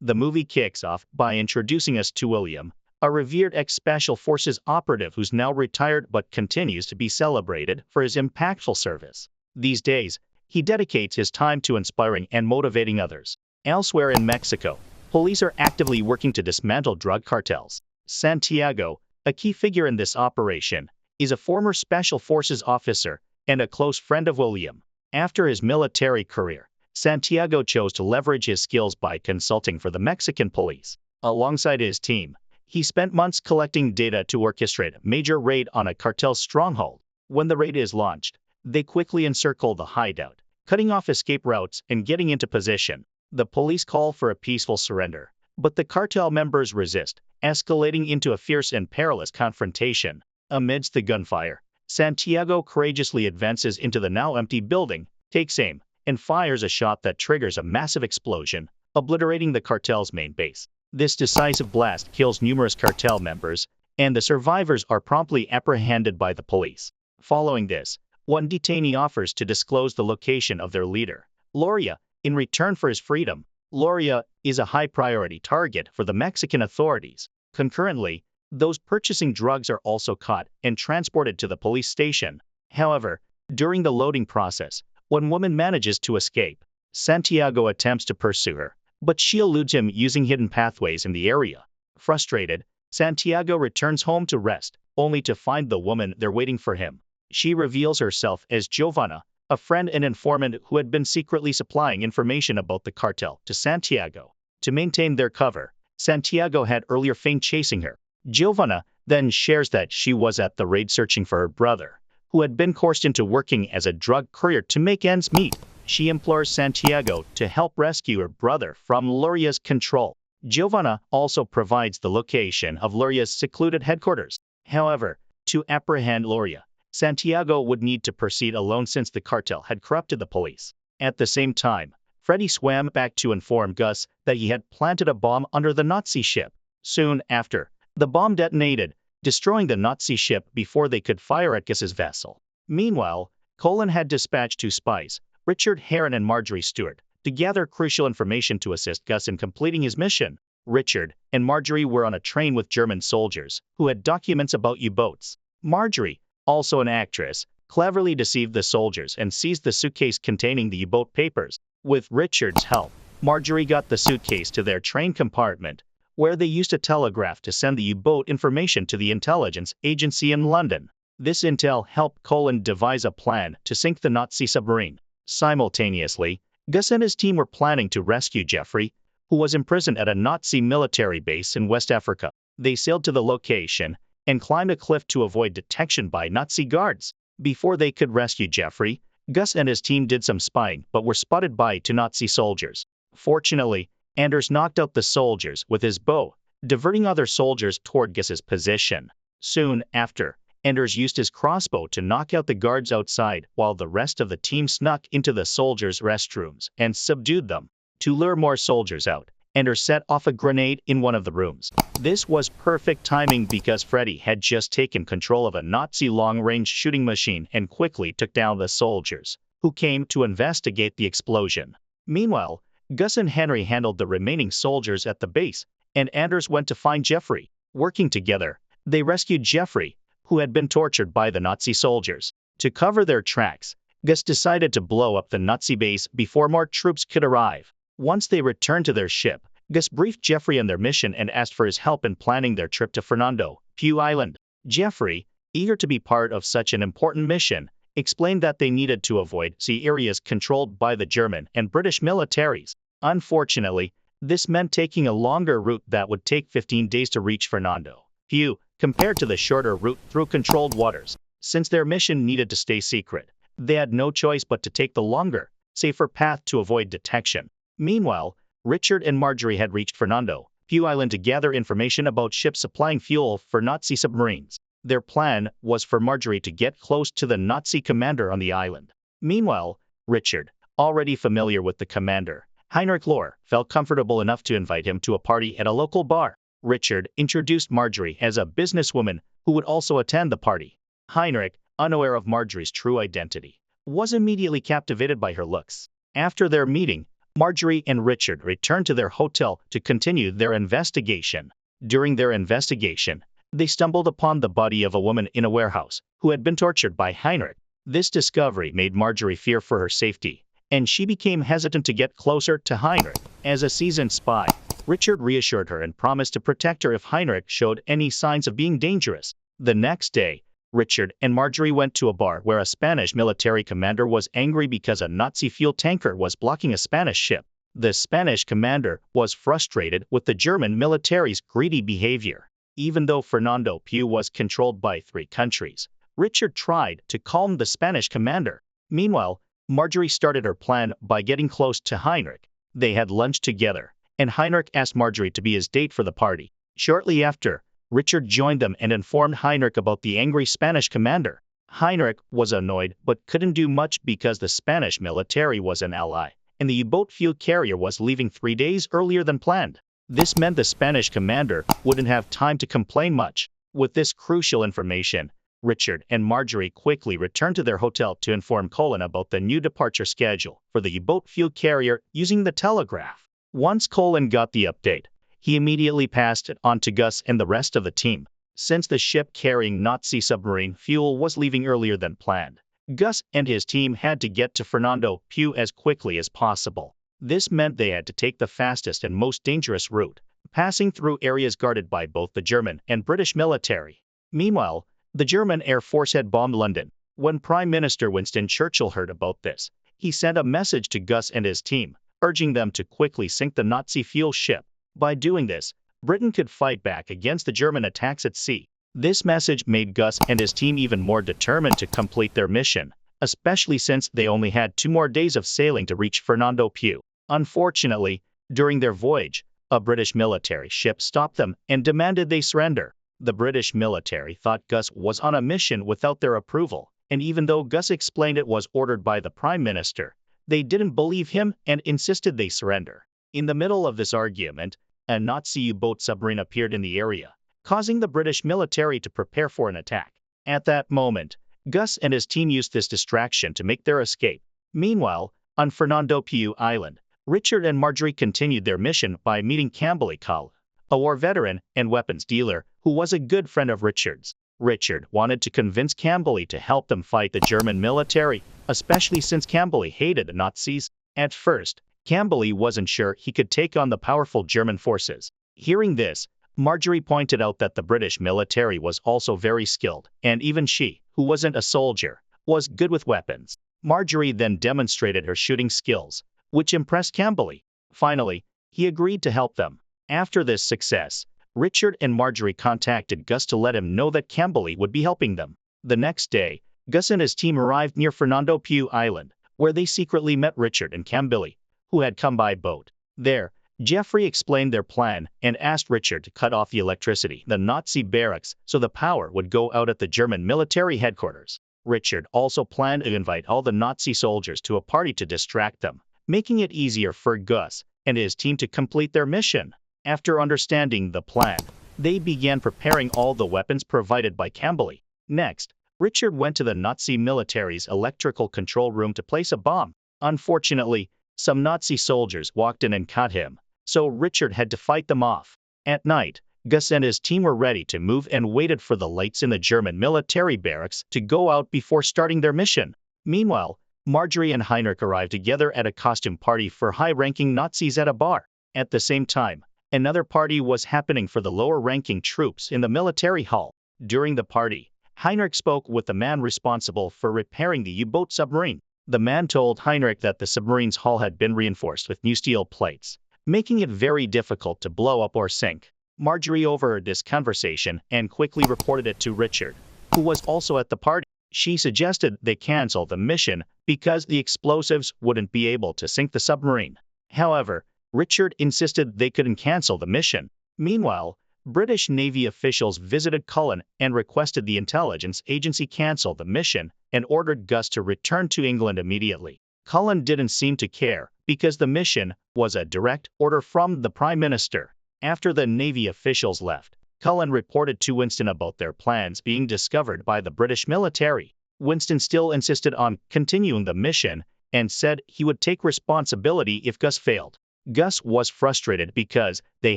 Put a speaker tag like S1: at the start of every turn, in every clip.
S1: The movie kicks off by introducing us to William, a revered ex-Special Forces operative who's now retired but continues to be celebrated for his impactful service. These days, he dedicates his time to inspiring and motivating others. Elsewhere in Mexico, police are actively working to dismantle drug cartels. Santiago, a key figure in this operation, is a former Special Forces officer and a close friend of William. After his military career, Santiago chose to leverage his skills by consulting for the Mexican police. Alongside his team, he spent months collecting data to orchestrate a major raid on a cartel stronghold. When the raid is launched, they quickly encircle the hideout, cutting off escape routes and getting into position. The police call for a peaceful surrender, but the cartel members resist, escalating into a fierce and perilous confrontation. Amidst the gunfire, Santiago courageously advances into the now empty building, takes aim, and fires a shot that triggers a massive explosion, obliterating the cartel's main base. This decisive blast kills numerous cartel members, and the survivors are promptly apprehended by the police. Following this, one detainee offers to disclose the location of their leader, Loria, in return for his freedom. Loria is a high-priority target for the Mexican authorities. Concurrently, those purchasing drugs are also caught and transported to the police station. However, during the loading process, one woman manages to escape. Santiago attempts to pursue her, but she eludes him using hidden pathways in the area. Frustrated, Santiago returns home to rest, only to find the woman there waiting for him. She reveals herself as Giovanna, a friend and informant who had been secretly supplying information about the cartel to Santiago. To maintain their cover, Santiago had earlier feigned chasing her. Giovanna then shares that she was at the raid searching for her brother, who had been coerced into working as a drug courier to make ends meet. She implores Santiago to help rescue her brother from Loria's control. Giovanna also provides the location of Loria's secluded headquarters. However, to apprehend Loria, Santiago would need to proceed alone since the cartel had corrupted the police. At the same time, Freddy swam back to inform Gus that he had planted a bomb under the Nazi ship. Soon after, the bomb detonated, destroying the Nazi ship before they could fire at Gus's vessel. Meanwhile, Colin had dispatched two spies, Richard Heron and Marjorie Stewart, to gather crucial information to assist Gus in completing his mission. Richard and Marjorie were on a train with German soldiers who had documents about U-boats. Marjorie, also an actress, cleverly deceived the soldiers and seized the suitcase containing the U-boat papers. With Richard's help, Marjorie got the suitcase to their train compartment, where they used a telegraph to send the U-boat information to the intelligence agency in London. This intel helped Colin devise a plan to sink the Nazi submarine. Simultaneously, Gus and his team were planning to rescue Jeffrey, who was imprisoned at a Nazi military base in West Africa. They sailed to the location and climbed a cliff to avoid detection by Nazi guards. Before they could rescue Jeffrey, Gus and his team did some spying but were spotted by two Nazi soldiers. Fortunately, Anders knocked out the soldiers with his bow, diverting other soldiers toward Gus's position. Soon after, Anders used his crossbow to knock out the guards outside while the rest of the team snuck into the soldiers' restrooms and subdued them. To lure more soldiers out, Anders set off a grenade in one of the rooms. This was perfect timing because Freddy had just taken control of a Nazi long-range shooting machine and quickly took down the soldiers, who came to investigate the explosion. Meanwhile, Gus and Henry handled the remaining soldiers at the base, and Anders went to find Jeffrey. Working together, they rescued Jeffrey, who had been tortured by the Nazi soldiers. To cover their tracks, Gus decided to blow up the Nazi base before more troops could arrive. Once they returned to their ship, Gus briefed Jeffrey on their mission and asked for his help in planning their trip to Fernando Po Island. Jeffrey, eager to be part of such an important mission, explained that they needed to avoid sea areas controlled by the German and British militaries. Unfortunately, this meant taking a longer route that would take 15 days to reach Fernando Po, compared to the shorter route through controlled waters. Since their mission needed to stay secret, they had no choice but to take the longer, safer path to avoid detection. Meanwhile, Richard and Marjorie had reached Fernando Po Island to gather information about ships supplying fuel for Nazi submarines. Their plan was for Marjorie to get close to the Nazi commander on the island. Meanwhile, Richard, already familiar with the commander, Heinrich Lohr, felt comfortable enough to invite him to a party at a local bar. Richard introduced Marjorie as a businesswoman who would also attend the party. Heinrich, unaware of Marjorie's true identity, was immediately captivated by her looks. After their meeting, Marjorie and Richard returned to their hotel to continue their investigation. During their investigation, they stumbled upon the body of a woman in a warehouse who had been tortured by Heinrich. This discovery made Marjorie fear for her safety, and she became hesitant to get closer to Heinrich. As a seasoned spy, Richard reassured her and promised to protect her if Heinrich showed any signs of being dangerous. The next day, Richard and Marjorie went to a bar where a Spanish military commander was angry because a Nazi fuel tanker was blocking a Spanish ship. The Spanish commander was frustrated with the German military's greedy behavior. Even though Fernando Pugh was controlled by 3 countries, Richard tried to calm the Spanish commander. Meanwhile, Marjorie started her plan by getting close to Heinrich. They had lunch together, and Heinrich asked Marjorie to be his date for the party. Shortly after, Richard joined them and informed Heinrich about the angry Spanish commander. Heinrich was annoyed but couldn't do much because the Spanish military was an ally, and the U-boat fuel carrier was leaving 3 days earlier than planned. This meant the Spanish commander wouldn't have time to complain much. With this crucial information, Richard and Marjorie quickly returned to their hotel to inform Colin about the new departure schedule for the U-boat fuel carrier using the telegraph. Once Colin got the update, he immediately passed it on to Gus and the rest of the team. Since the ship carrying Nazi submarine fuel was leaving earlier than planned, Gus and his team had to get to Fernando Pugh as quickly as possible. This meant they had to take the fastest and most dangerous route, passing through areas guarded by both the German and British military. Meanwhile, the German Air Force had bombed London. When Prime Minister Winston Churchill heard about this, he sent a message to Gus and his team, urging them to quickly sink the Nazi fuel ship. By doing this, Britain could fight back against the German attacks at sea. This message made Gus and his team even more determined to complete their mission, especially since they only had 2 more days of sailing to reach Fernando Pugh. Unfortunately, during their voyage, a British military ship stopped them and demanded they surrender. The British military thought Gus was on a mission without their approval, and even though Gus explained it was ordered by the Prime Minister, they didn't believe him and insisted they surrender. In the middle of this argument, a Nazi U-boat submarine appeared in the area, causing the British military to prepare for an attack. At that moment, Gus and his team used this distraction to make their escape. Meanwhile, on Fernando Pugh Island, Richard and Marjorie continued their mission by meeting Cavill, a war veteran and weapons dealer who was a good friend of Richard's. Richard wanted to convince Cavill to help them fight the German military, especially since Cavill hated the Nazis. At first, Cavill wasn't sure he could take on the powerful German forces. Hearing this, Marjorie pointed out that the British military was also very skilled, and even she, who wasn't a soldier, was good with weapons. Marjorie then demonstrated her shooting skills, which impressed Cavill. Finally, he agreed to help them. After this success, Richard and Marjorie contacted Gus to let him know that Cavill would be helping them. The next day, Gus and his team arrived near Fernando Pugh Island, where they secretly met Richard and Cavill, who had come by boat. There, Jeffrey explained their plan and asked Richard to cut off the electricity in the Nazi barracks so the power would go out at the German military headquarters. Richard also planned to invite all the Nazi soldiers to a party to distract them, making it easier for Gus and his team to complete their mission. After understanding the plan, they began preparing all the weapons provided by Cavill. Next, Richard went to the Nazi military's electrical control room to place a bomb. Unfortunately, some Nazi soldiers walked in and caught him, so Richard had to fight them off. At night, Gus and his team were ready to move and waited for the lights in the German military barracks to go out before starting their mission. Meanwhile, Marjorie and Heinrich arrived together at a costume party for high-ranking Nazis at a bar. At the same time, another party was happening for the lower-ranking troops in the military hall. During the party, Heinrich spoke with the man responsible for repairing the U-boat submarine. The man told Heinrich that the submarine's hull had been reinforced with new steel plates, making it very difficult to blow up or sink. Marjorie overheard this conversation and quickly reported it to Richard, who was also at the party. She suggested they cancel the mission because the explosives wouldn't be able to sink the submarine. However, Richard insisted they couldn't cancel the mission. Meanwhile, British Navy officials visited Cullen and requested the intelligence agency cancel the mission and ordered Gus to return to England immediately. Cullen didn't seem to care because the mission was a direct order from the Prime Minister. After the Navy officials left, Cullen reported to Winston about their plans being discovered by the British military. Winston still insisted on continuing the mission and said he would take responsibility if Gus failed. Gus was frustrated because they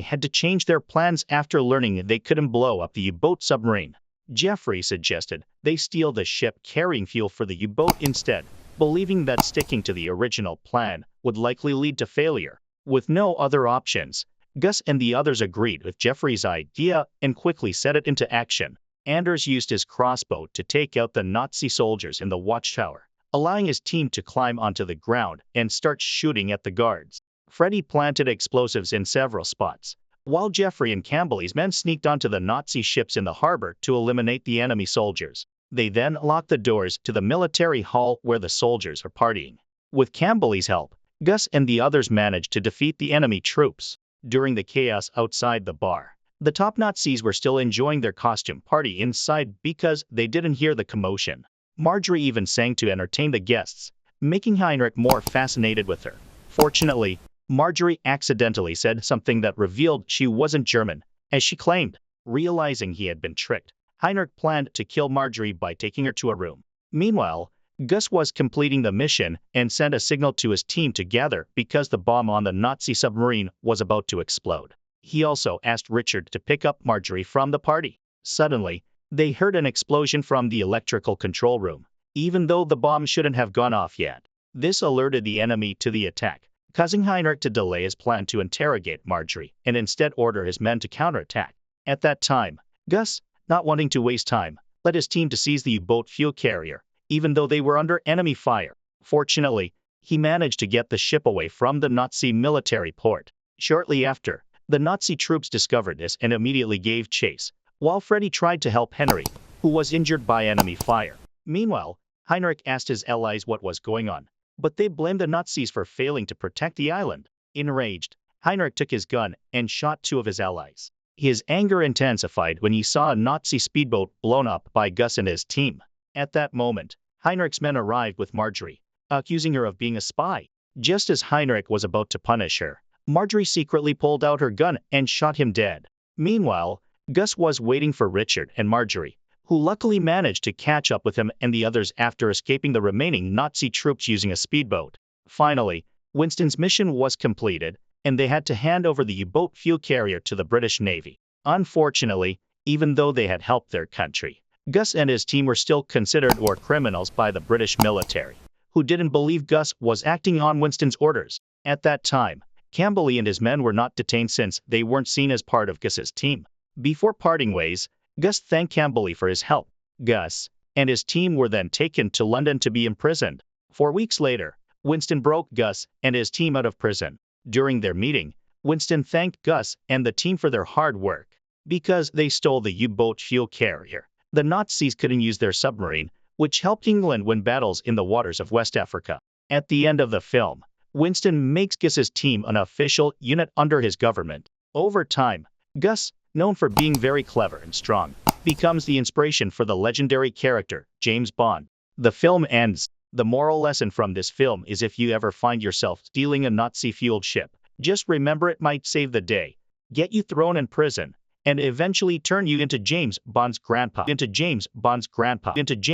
S1: had to change their plans after learning they couldn't blow up the U-boat submarine. Jeffrey suggested they steal the ship carrying fuel for the U-boat instead, believing that sticking to the original plan would likely lead to failure. With no other options, Gus and the others agreed with Jeffrey's idea and quickly set it into action. Anders used his crossbow to take out the Nazi soldiers in the watchtower, allowing his team to climb onto the ground and start shooting at the guards. Freddy planted explosives in several spots, while Jeffrey and Campbell's men sneaked onto the Nazi ships in the harbor to eliminate the enemy soldiers. They then locked the doors to the military hall where the soldiers are partying. With Campbell's help, Gus and the others managed to defeat the enemy troops. During the chaos outside the bar, the top Nazis were still enjoying their costume party inside because they didn't hear the commotion. Marjorie even sang to entertain the guests, making Heinrich more fascinated with her. Fortunately, Marjorie accidentally said something that revealed she wasn't German, as she claimed. Realizing he had been tricked, Heinrich planned to kill Marjorie by taking her to a room. Meanwhile, Gus was completing the mission and sent a signal to his team to gather because the bomb on the Nazi submarine was about to explode. He also asked Richard to pick up Marjorie from the party. Suddenly, they heard an explosion from the electrical control room, even though the bomb shouldn't have gone off yet. This alerted the enemy to the attack, causing Heinrich to delay his plan to interrogate Marjorie and instead order his men to counterattack. At that time, Gus, not wanting to waste time, led his team to seize the U-boat fuel carrier, even though they were under enemy fire. Fortunately, he managed to get the ship away from the Nazi military port. Shortly after, the Nazi troops discovered this and immediately gave chase, while Freddy tried to help Henry, who was injured by enemy fire. Meanwhile, Heinrich asked his allies what was going on, but they blamed the Nazis for failing to protect the island. Enraged, Heinrich took his gun and shot 2 of his allies. His anger intensified when he saw a Nazi speedboat blown up by Gus and his team. At that moment, Heinrich's men arrived with Marjorie, accusing her of being a spy. Just as Heinrich was about to punish her, Marjorie secretly pulled out her gun and shot him dead. Meanwhile, Gus was waiting for Richard and Marjorie, who luckily managed to catch up with him and the others after escaping the remaining Nazi troops using a speedboat. Finally, Winston's mission was completed, and they had to hand over the U-boat fuel carrier to the British Navy. Unfortunately, even though they had helped their country, Gus and his team were still considered war criminals by the British military, who didn't believe Gus was acting on Winston's orders. At that time, Campbell and his men were not detained since they weren't seen as part of Gus's team. Before parting ways, Gus thanked Campbell for his help. Gus and his team were then taken to London to be imprisoned. 4 weeks later, Winston broke Gus and his team out of prison. During their meeting, Winston thanked Gus and the team for their hard work. Because they stole the U-boat fuel carrier, the Nazis couldn't use their submarine, which helped England win battles in the waters of West Africa. At the end of the film, Winston makes Gus's team an official unit under his government. Over time, Gus, known for being very clever and strong, becomes the inspiration for the legendary character, James Bond. The film ends. The moral lesson from this film is if you ever find yourself stealing a Nazi-fueled ship, just remember it might save the day, get you thrown in prison, and eventually turn you into James Bond's grandpa.